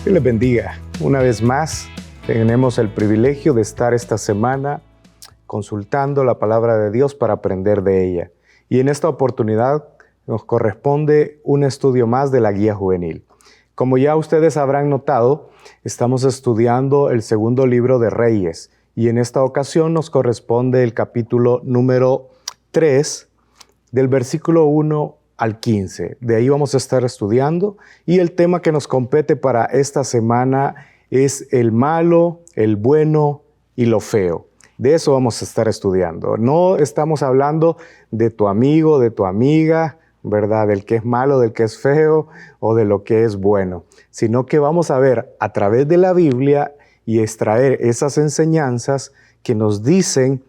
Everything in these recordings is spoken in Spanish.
Dios les bendiga. Una vez más, tenemos el privilegio de estar esta semana consultando la palabra de Dios para aprender de ella. Y en esta oportunidad nos corresponde un estudio más de la guía juvenil. Como ya ustedes habrán notado, estamos estudiando el segundo libro de Reyes. Y en esta ocasión nos corresponde el capítulo número 3, del versículo 1 al 15. De ahí vamos a estar estudiando. Y el tema que nos compete para esta semana es el malo, el bueno y lo feo. De eso vamos a estar estudiando. No estamos hablando de tu amigo, de tu amiga, ¿verdad? Del que es malo, del que es feo o de lo que es bueno. Sino que vamos a ver a través de la Biblia y extraer esas enseñanzas que nos dicen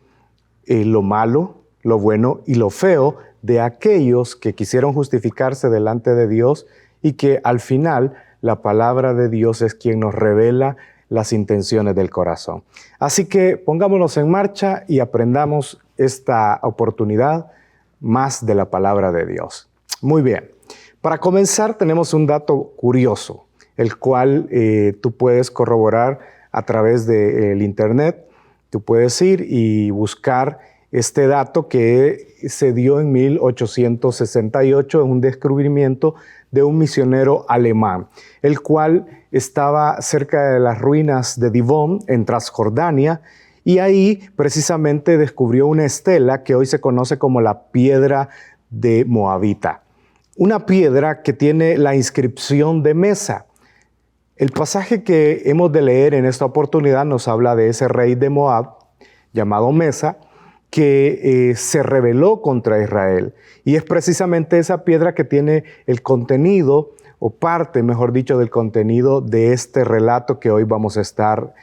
lo malo, lo bueno y lo feo de aquellos que quisieron justificarse delante de Dios y que al final la palabra de Dios es quien nos revela las intenciones del corazón. Así que pongámonos en marcha y aprendamos esta oportunidad más de la palabra de Dios. Muy bien, para comenzar tenemos un dato curioso, el cual tú puedes corroborar a través del internet. Tú puedes ir y buscar este dato que se dio en 1868 en un descubrimiento de un misionero alemán, el cual estaba cerca de las ruinas de Divón, en Transjordania, y ahí precisamente descubrió una estela que hoy se conoce como la piedra de Moabita. Una piedra que tiene la inscripción de Mesa. El pasaje que hemos de leer en esta oportunidad nos habla de ese rey de Moab, llamado Mesa, que se rebeló contra Israel. Y es precisamente esa piedra que tiene el contenido, o parte, mejor dicho, del contenido de este relato que hoy vamos a estar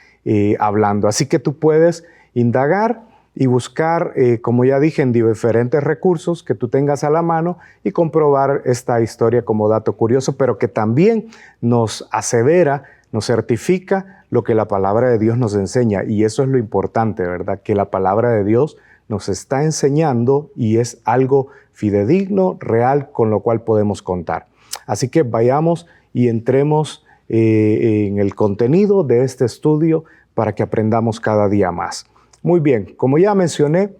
hablando. Así que tú puedes indagar y buscar, como ya dije, en diferentes recursos que tú tengas a la mano y comprobar esta historia como dato curioso, pero que también nos asevera, nos certifica lo que la palabra de Dios nos enseña. Y eso es lo importante, ¿verdad? Que la palabra de Dios nos está enseñando y es algo fidedigno, real, con lo cual podemos contar. Así que vayamos y entremos en el contenido de este estudio para que aprendamos cada día más. Muy bien, como ya mencioné,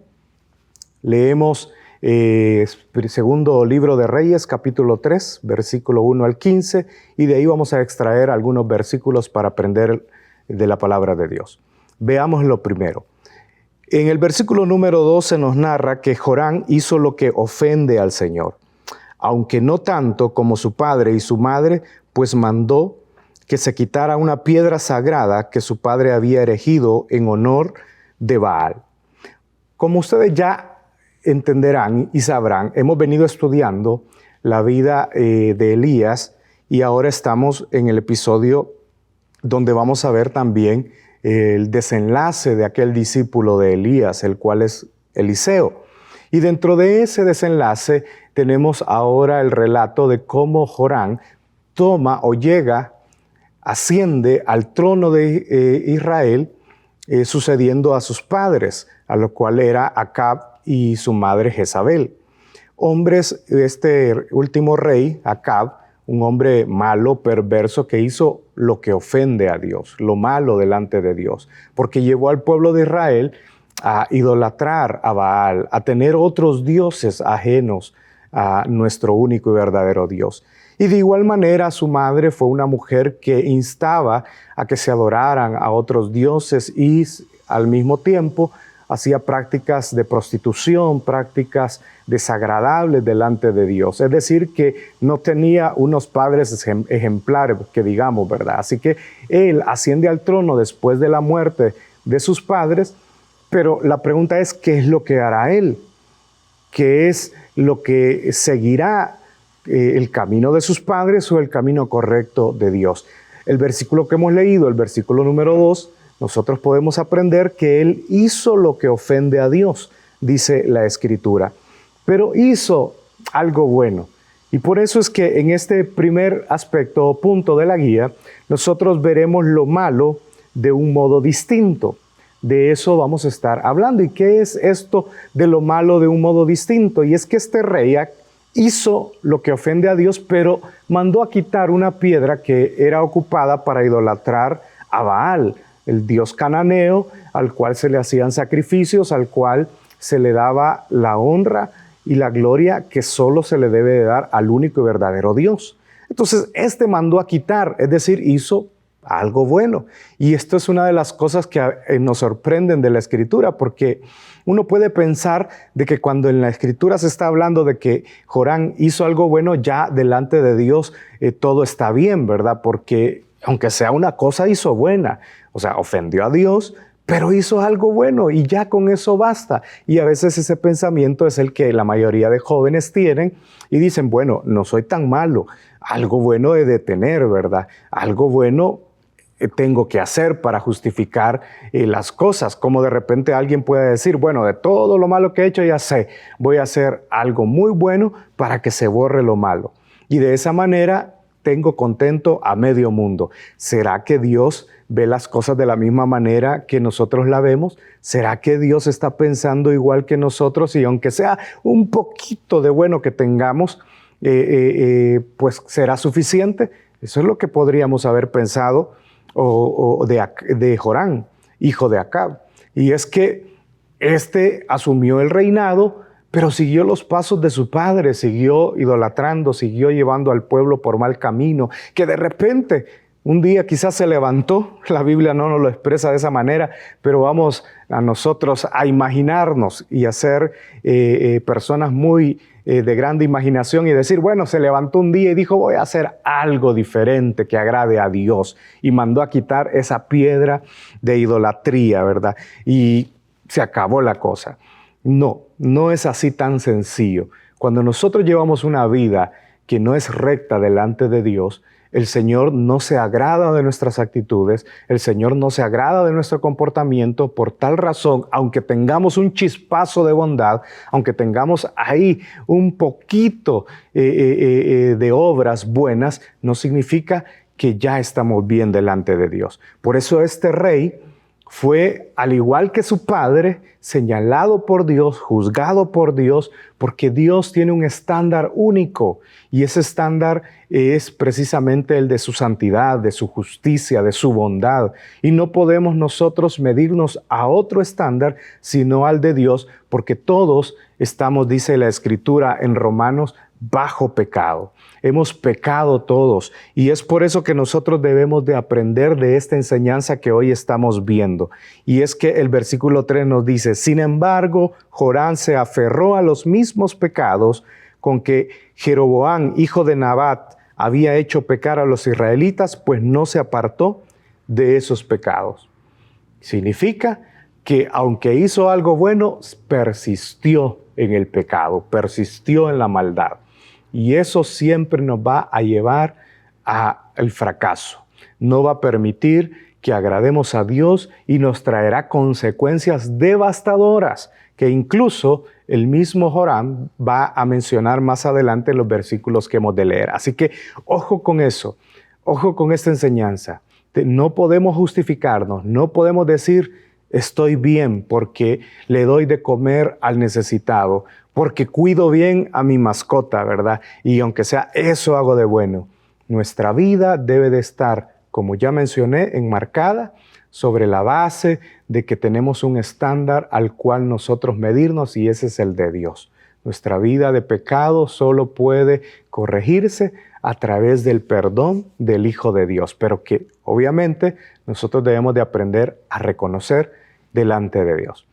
leemos segundo libro de Reyes, capítulo 3, versículo 1 al 15, y de ahí vamos a extraer algunos versículos para aprender de la palabra de Dios. Veamos lo primero. En el versículo número 12 nos narra que Joram hizo lo que ofende al Señor, aunque no tanto como su padre y su madre, pues mandó que se quitara una piedra sagrada que su padre había erigido en honor de Baal. Como ustedes ya entenderán y sabrán, hemos venido estudiando la vida de Elías y ahora estamos en el episodio donde vamos a ver también el desenlace de aquel discípulo de Elías, el cual es Eliseo. Y dentro de ese desenlace tenemos ahora el relato de cómo Joram toma o asciende al trono de Israel, sucediendo a sus padres, a lo cual era Acab y su madre Jezabel. Hombres, este último rey, Acab, un hombre malo, perverso, que hizo lo que ofende a Dios, lo malo delante de Dios, porque llevó al pueblo de Israel a idolatrar a Baal, a tener otros dioses ajenos a nuestro único y verdadero Dios. Y de igual manera su madre fue una mujer que instaba a que se adoraran a otros dioses y al mismo tiempo hacía prácticas de prostitución, prácticas desagradables delante de Dios. Es decir, que no tenía unos padres ejemplares, que digamos, ¿verdad? Así que él asciende al trono después de la muerte de sus padres, pero la pregunta es, ¿qué es lo que hará él? ¿Qué es lo que seguirá el camino de sus padres o el camino correcto de Dios? El versículo que hemos leído, el versículo número 2, nosotros podemos aprender que él hizo lo que ofende a Dios, dice la Escritura, pero hizo algo bueno. Y por eso es que en este primer aspecto o punto de la guía, nosotros veremos lo malo de un modo distinto. De eso vamos a estar hablando. ¿Y qué es esto de lo malo de un modo distinto? Y es que este rey hizo lo que ofende a Dios, pero mandó a quitar una piedra que era ocupada para idolatrar a Baal, el dios cananeo, al cual se le hacían sacrificios, al cual se le daba la honra y la gloria que solo se le debe de dar al único y verdadero Dios. Entonces, mandó a quitar, es decir, hizo algo bueno. Y esto es una de las cosas que nos sorprenden de la Escritura, porque uno puede pensar de que cuando en la Escritura se está hablando de que Jorán hizo algo bueno, ya delante de Dios todo está bien, ¿verdad? Porque aunque sea una cosa, hizo buena. O sea, ofendió a Dios, pero hizo algo bueno y ya con eso basta. Y a veces ese pensamiento es el que la mayoría de jóvenes tienen y dicen, bueno, no soy tan malo, algo bueno he de tener, ¿verdad? Algo bueno tengo que hacer para justificar las cosas. Como de repente alguien puede decir, bueno, de todo lo malo que he hecho ya sé, voy a hacer algo muy bueno para que se borre lo malo. Y de esa manera tengo contento a medio mundo. ¿Será que Dios ve las cosas de la misma manera que nosotros la vemos? ¿Será que Dios está pensando igual que nosotros? Y aunque sea un poquito de bueno que tengamos, pues será suficiente. Eso es lo que podríamos haber pensado de Jorán, hijo de Acab. Y es que asumió el reinado, pero siguió los pasos de su padre, siguió idolatrando, siguió llevando al pueblo por mal camino, que de repente un día quizás se levantó. La Biblia no nos lo expresa de esa manera, pero vamos a nosotros a imaginarnos y a ser personas muy de grande imaginación y decir, bueno, se levantó un día y dijo, voy a hacer algo diferente que agrade a Dios. Y mandó a quitar esa piedra de idolatría, ¿verdad? Y se acabó la cosa. No, no es así tan sencillo. Cuando nosotros llevamos una vida que no es recta delante de Dios, el Señor no se agrada de nuestras actitudes, el Señor no se agrada de nuestro comportamiento. Por tal razón, aunque tengamos un chispazo de bondad, aunque tengamos ahí un poquito de obras buenas, no significa que ya estamos bien delante de Dios. Por eso este rey fue, al igual que su padre, señalado por Dios, juzgado por Dios, porque Dios tiene un estándar único y ese estándar es precisamente el de su santidad, de su justicia, de su bondad. Y no podemos nosotros medirnos a otro estándar sino al de Dios, porque todos estamos, dice la Escritura en Romanos, bajo pecado. Hemos pecado todos y es por eso que nosotros debemos de aprender de esta enseñanza que hoy estamos viendo. Y es que el versículo 3 nos dice, sin embargo, Jorán se aferró a los mismos pecados con que Jeroboam, hijo de Nabat, había hecho pecar a los israelitas, pues no se apartó de esos pecados. Significa que aunque hizo algo bueno, persistió en el pecado, persistió en la maldad. Y eso siempre nos va a llevar al fracaso. No va a permitir que agrademos a Dios y nos traerá consecuencias devastadoras que incluso el mismo Jorán va a mencionar más adelante en los versículos que hemos de leer. Así que ojo con eso, ojo con esta enseñanza. No podemos justificarnos, no podemos decir estoy bien porque le doy de comer al necesitado, porque cuido bien a mi mascota, ¿verdad? Y aunque sea eso hago de bueno. Nuestra vida debe de estar, como ya mencioné, enmarcada sobre la base de que tenemos un estándar al cual nosotros medirnos y ese es el de Dios. Nuestra vida de pecado solo puede corregirse a través del perdón del Hijo de Dios, pero que obviamente nosotros debemos de aprender a reconocer delante de Dios.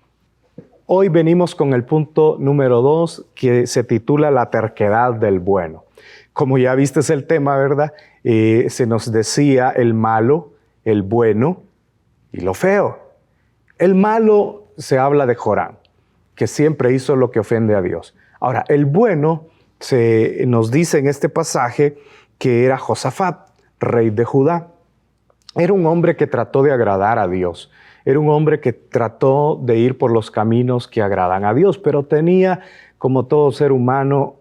Hoy venimos con el punto número 2 que se titula La terquedad del bueno. Como ya viste es el tema, ¿verdad? Se nos decía el malo, el bueno y lo feo. El malo se habla de Jorán, que siempre hizo lo que ofende a Dios. Ahora, el bueno nos dice en este pasaje que era Josafat, rey de Judá. Era un hombre que trató de agradar a Dios. Era un hombre que trató de ir por los caminos que agradan a Dios, pero tenía, como todo ser humano,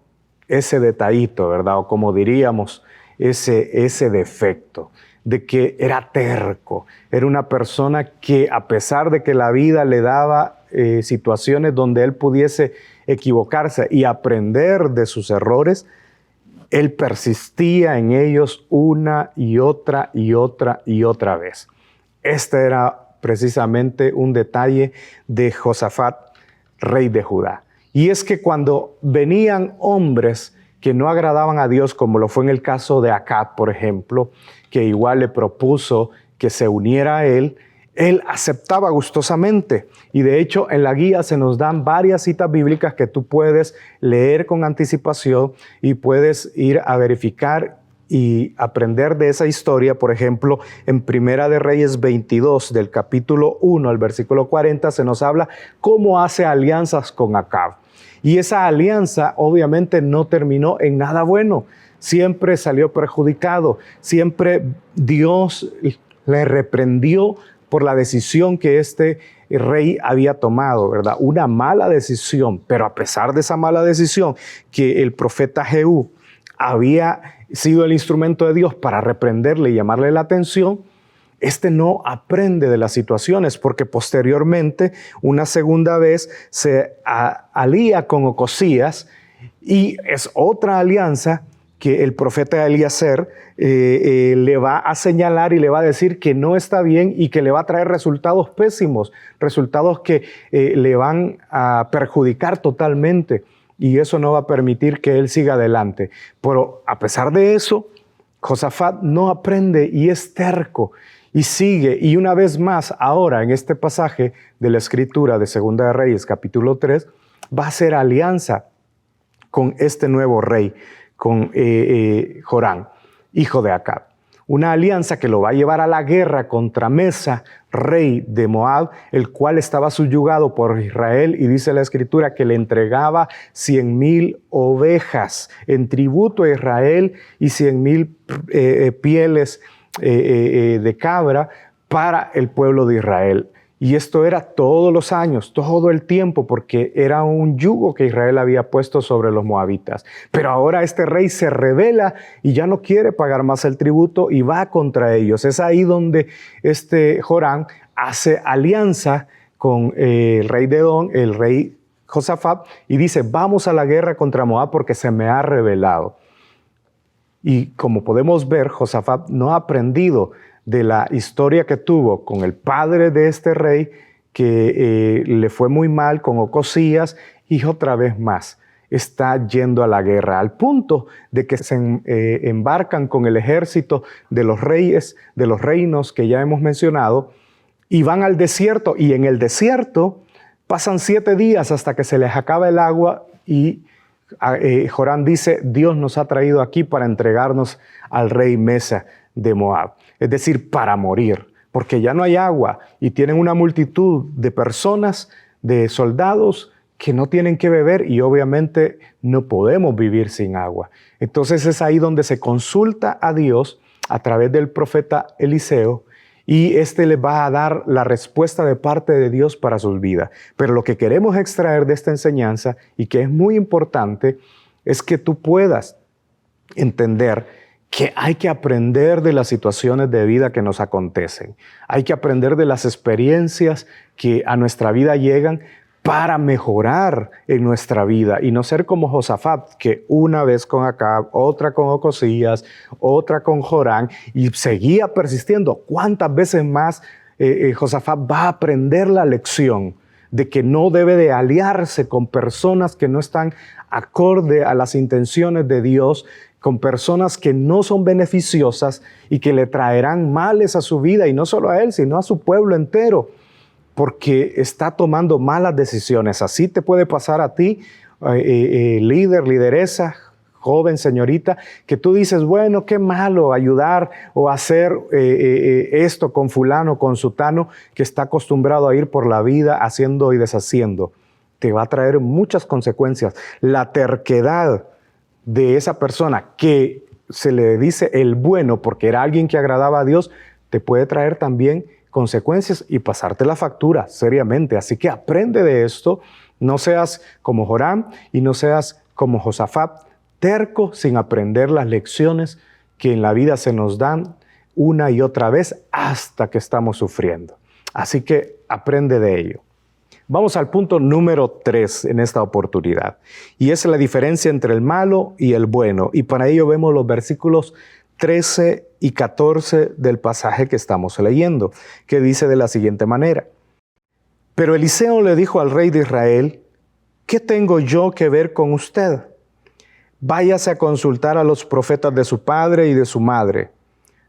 ese detallito, ¿verdad? O como diríamos, ese defecto de que era terco. Era una persona que, a pesar de que la vida le daba situaciones donde él pudiese equivocarse y aprender de sus errores, él persistía en ellos una y otra y otra y otra vez. Este era precisamente un detalle de Josafat, rey de Judá. Y es que cuando venían hombres que no agradaban a Dios, como lo fue en el caso de Acab, por ejemplo, que igual le propuso que se uniera a él aceptaba gustosamente. Y de hecho, en la guía se nos dan varias citas bíblicas que tú puedes leer con anticipación y puedes ir a verificar y aprender de esa historia. Por ejemplo, en Primera de Reyes 22, del capítulo 1 al versículo 40, se nos habla cómo hace alianzas con Acab. Y esa alianza obviamente no terminó en nada bueno. Siempre salió perjudicado. Siempre Dios le reprendió por la decisión que este rey había tomado, ¿verdad? Una mala decisión, pero a pesar de esa mala decisión que el profeta Jehú había sido el instrumento de Dios para reprenderle y llamarle la atención, este no aprende de las situaciones, porque posteriormente, una segunda vez, se alía con Ocosías, y es otra alianza que el profeta Eliezer le va a señalar y le va a decir que no está bien y que le va a traer resultados pésimos, resultados que le van a perjudicar totalmente, y eso no va a permitir que él siga adelante. Pero a pesar de eso, Josafat no aprende y es terco y sigue. Y una vez más, ahora en este pasaje de la Escritura de Segunda de Reyes, capítulo 3, va a hacer alianza con este nuevo rey, con Joram, hijo de Acab. Una alianza que lo va a llevar a la guerra contra Mesa, rey de Moab, el cual estaba subyugado por Israel, y dice la Escritura que le entregaba 100,000 ovejas en tributo a Israel y 100,000 pieles de cabra para el pueblo de Israel. Y esto era todos los años, todo el tiempo, porque era un yugo que Israel había puesto sobre los moabitas. Pero ahora este rey se rebela y ya no quiere pagar más el tributo y va contra ellos. Es ahí donde este Joram hace alianza con el rey de Edom, el rey Josafat, y dice: vamos a la guerra contra Moab porque se me ha rebelado. Y como podemos ver, Josafat no ha aprendido de la historia que tuvo con el padre de este rey, que le fue muy mal con Ocosías, y otra vez más está yendo a la guerra, al punto de que se embarcan con el ejército de los reyes, de los reinos que ya hemos mencionado, y van al desierto, y en el desierto pasan 7 días hasta que se les acaba el agua, y Joram dice: Dios nos ha traído aquí para entregarnos al rey Mesa de Moab. Es decir, para morir, porque ya no hay agua y tienen una multitud de personas, de soldados que no tienen que beber, y obviamente no podemos vivir sin agua. Entonces es ahí donde se consulta a Dios a través del profeta Eliseo, y este les va a dar la respuesta de parte de Dios para sus vidas. Pero lo que queremos extraer de esta enseñanza, y que es muy importante, es que tú puedas entender que hay que aprender de las situaciones de vida que nos acontecen. Hay que aprender de las experiencias que a nuestra vida llegan para mejorar en nuestra vida y no ser como Josafat, que una vez con Acab, otra con Ocosías, otra con Joram, y seguía persistiendo. ¿Cuántas veces más Josafat va a aprender la lección de que no debe de aliarse con personas que no están acorde a las intenciones de Dios, con personas que no son beneficiosas y que le traerán males a su vida, y no solo a él, sino a su pueblo entero, porque está tomando malas decisiones? Así te puede pasar a ti, líder, lideresa, joven, señorita, que tú dices: bueno, qué malo ayudar o hacer esto con fulano, con sutano, que está acostumbrado a ir por la vida haciendo y deshaciendo. Te va a traer muchas consecuencias. La terquedad de esa persona que se le dice el bueno porque era alguien que agradaba a Dios, te puede traer también consecuencias y pasarte la factura seriamente. Así que aprende de esto. No seas como Joram y no seas como Josafat, terco sin aprender las lecciones que en la vida se nos dan una y otra vez hasta que estamos sufriendo. Así que aprende de ello. Vamos al punto número 3 en esta oportunidad, y es la diferencia entre el malo y el bueno. Y para ello vemos los versículos 13 y 14 del pasaje que estamos leyendo, que dice de la siguiente manera: Pero Eliseo le dijo al rey de Israel: ¿Qué tengo yo que ver con usted? Váyase a consultar a los profetas de su padre y de su madre.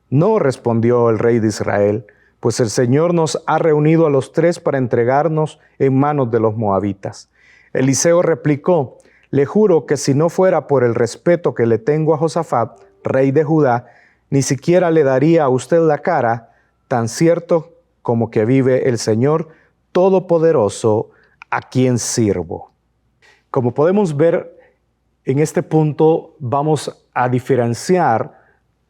No, respondió el rey de Israel, pues el Señor nos ha reunido a los tres para entregarnos en manos de los moabitas. Eliseo replicó: le juro que si no fuera por el respeto que le tengo a Josafat, rey de Judá, ni siquiera le daría a usted la cara, tan cierto como que vive el Señor Todopoderoso, a quien sirvo. Como podemos ver, en este punto vamos a diferenciar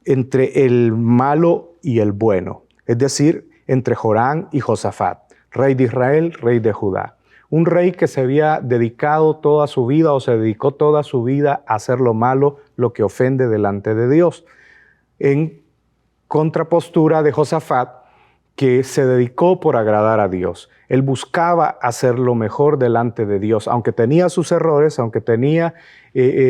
entre el malo y el bueno, es decir, entre Joram y Josafat, rey de Israel, rey de Judá. Un rey que se había dedicado toda su vida o se dedicó toda su vida a hacer lo malo, lo que ofende delante de Dios. En contrapostura de Josafat, que se dedicó por agradar a Dios. Él buscaba hacer lo mejor delante de Dios, aunque tenía sus errores, aunque tenía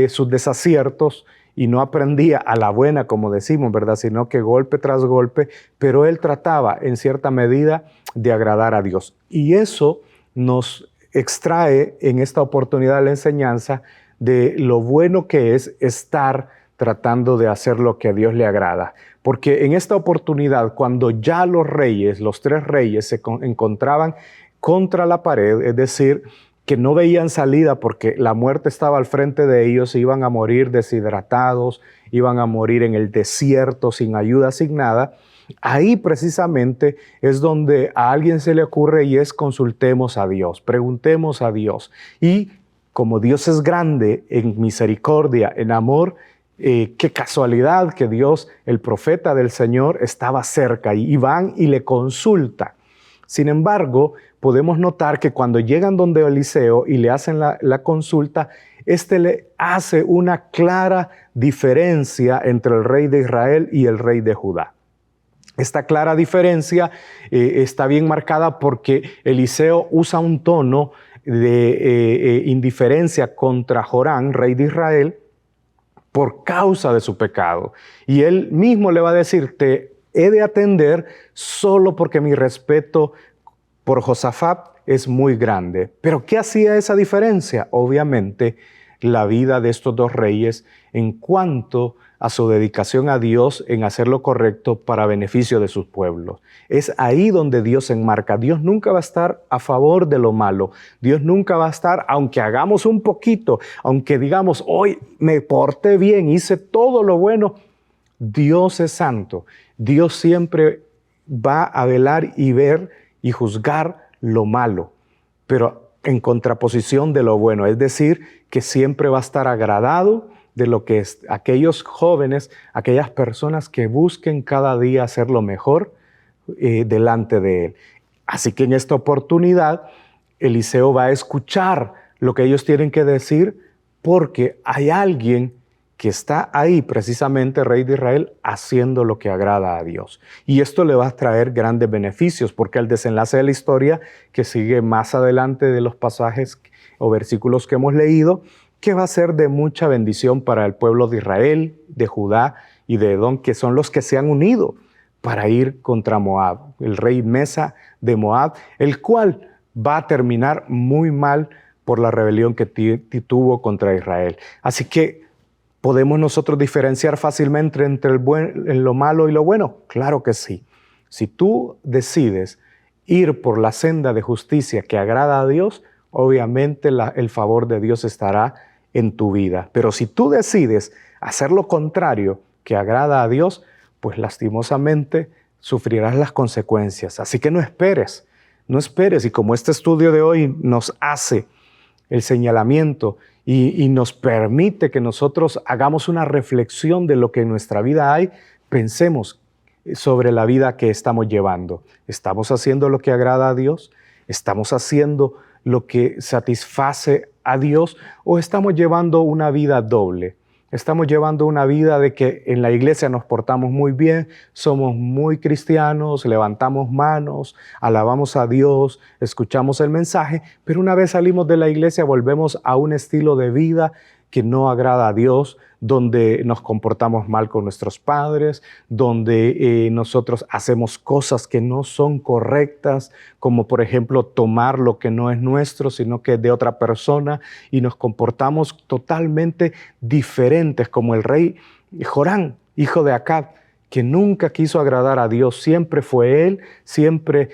sus desaciertos, y no aprendía a la buena, como decimos, ¿verdad? Sino que golpe tras golpe, pero él trataba en cierta medida de agradar a Dios. Y eso nos extrae en esta oportunidad la enseñanza de lo bueno que es estar tratando de hacer lo que a Dios le agrada. Porque en esta oportunidad, cuando ya los reyes, los tres reyes, se encontraban contra la pared, es decir, que no veían salida porque la muerte estaba al frente de ellos, iban a morir deshidratados, iban a morir en el desierto sin ayuda, sin nada. Ahí precisamente es donde a alguien se le ocurre y es: consultemos a Dios, preguntemos a Dios. Y como Dios es grande en misericordia, en amor, qué casualidad que Dios, el profeta del Señor, estaba cerca y van y le consulta. Sin embargo, podemos notar que cuando llegan donde Eliseo y le hacen la consulta, le hace una clara diferencia entre el rey de Israel y el rey de Judá. Esta clara diferencia está bien marcada porque Eliseo usa un tono de indiferencia contra Joram, rey de Israel, por causa de su pecado. Y él mismo le va a decir: te he de atender solo porque mi respeto por Josafat es muy grande. Pero ¿qué hacía esa diferencia? Obviamente, la vida de estos dos reyes en cuanto a su dedicación a Dios en hacer lo correcto para beneficio de sus pueblos. Es ahí donde Dios se enmarca. Dios nunca va a estar a favor de lo malo. Dios nunca va a estar, aunque hagamos un poquito, aunque digamos: hoy me porté bien, hice todo lo bueno. Dios es santo. Dios siempre va a velar y ver y juzgar lo malo, pero en contraposición de lo bueno. Es decir, que siempre va a estar agradado de lo que es aquellos jóvenes, aquellas personas que busquen cada día hacer lo mejor delante de Él. Así que en esta oportunidad, Eliseo va a escuchar lo que ellos tienen que decir, porque hay alguien que está ahí, precisamente rey de Israel, haciendo lo que agrada a Dios. Y esto le va a traer grandes beneficios, porque el desenlace de la historia, que sigue más adelante de los pasajes o versículos que hemos leído, que va a ser de mucha bendición para el pueblo de Israel, de Judá y de Edom, que son los que se han unido para ir contra Moab, el rey Mesa de Moab, el cual va a terminar muy mal por la rebelión que tuvo contra Israel. Así que ¿podemos nosotros diferenciar fácilmente entre lo malo y lo bueno? Claro que sí. Si tú decides ir por la senda de justicia que agrada a Dios, obviamente el favor de Dios estará en tu vida. Pero si tú decides hacer lo contrario que agrada a Dios, pues lastimosamente sufrirás las consecuencias. Así que no esperes. Y como este estudio de hoy nos hace el señalamiento y nos permite que nosotros hagamos una reflexión de lo que en nuestra vida hay, pensemos sobre la vida que estamos llevando. ¿Estamos haciendo lo que agrada a Dios? ¿Estamos haciendo lo que satisface a Dios? ¿O estamos llevando una vida doble? estamos llevando una vida de que en la iglesia nos portamos muy bien, somos muy cristianos, levantamos manos, alabamos a Dios, escuchamos el mensaje, pero una vez salimos de la iglesia volvemos a un estilo de vida que no agrada a Dios, donde nos comportamos mal con nuestros padres, donde nosotros hacemos cosas que no son correctas, como por ejemplo tomar lo que no es nuestro, sino que es de otra persona, y nos comportamos totalmente diferentes, como el rey Jorán, hijo de Acab, que nunca quiso agradar a Dios, siempre fue él, siempre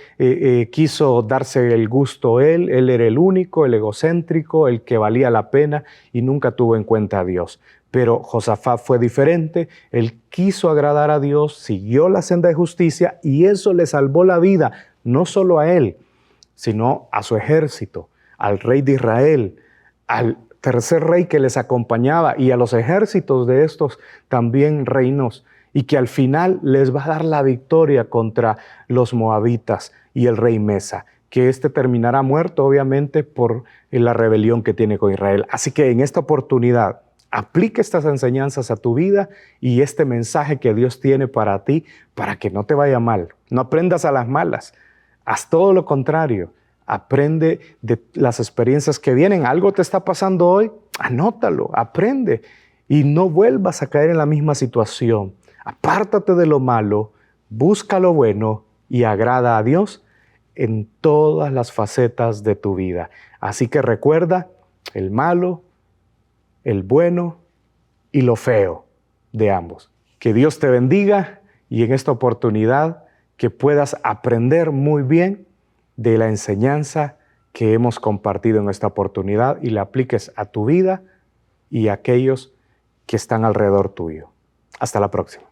quiso darse el gusto él era el único, el egocéntrico, el que valía la pena y nunca tuvo en cuenta a Dios. Pero Josafat fue diferente, él quiso agradar a Dios, siguió la senda de justicia y eso le salvó la vida, no solo a él, sino a su ejército, al rey de Israel, al tercer rey que les acompañaba y a los ejércitos de estos también reinos, y que al final les va a dar la victoria contra los moabitas y el rey Mesa, que terminará muerto obviamente por la rebelión que tiene con Israel. Así que en esta oportunidad, aplica estas enseñanzas a tu vida y este mensaje que Dios tiene para ti, para que no te vaya mal. No aprendas a las malas, haz todo lo contrario. Aprende de las experiencias que vienen. Algo te está pasando hoy, anótalo, aprende y no vuelvas a caer en la misma situación. Apártate de lo malo, busca lo bueno y agrada a Dios en todas las facetas de tu vida. Así que recuerda el malo, el bueno y lo feo de ambos. Que Dios te bendiga y en esta oportunidad que puedas aprender muy bien de la enseñanza que hemos compartido en esta oportunidad y la apliques a tu vida y a aquellos que están alrededor tuyo. Hasta la próxima.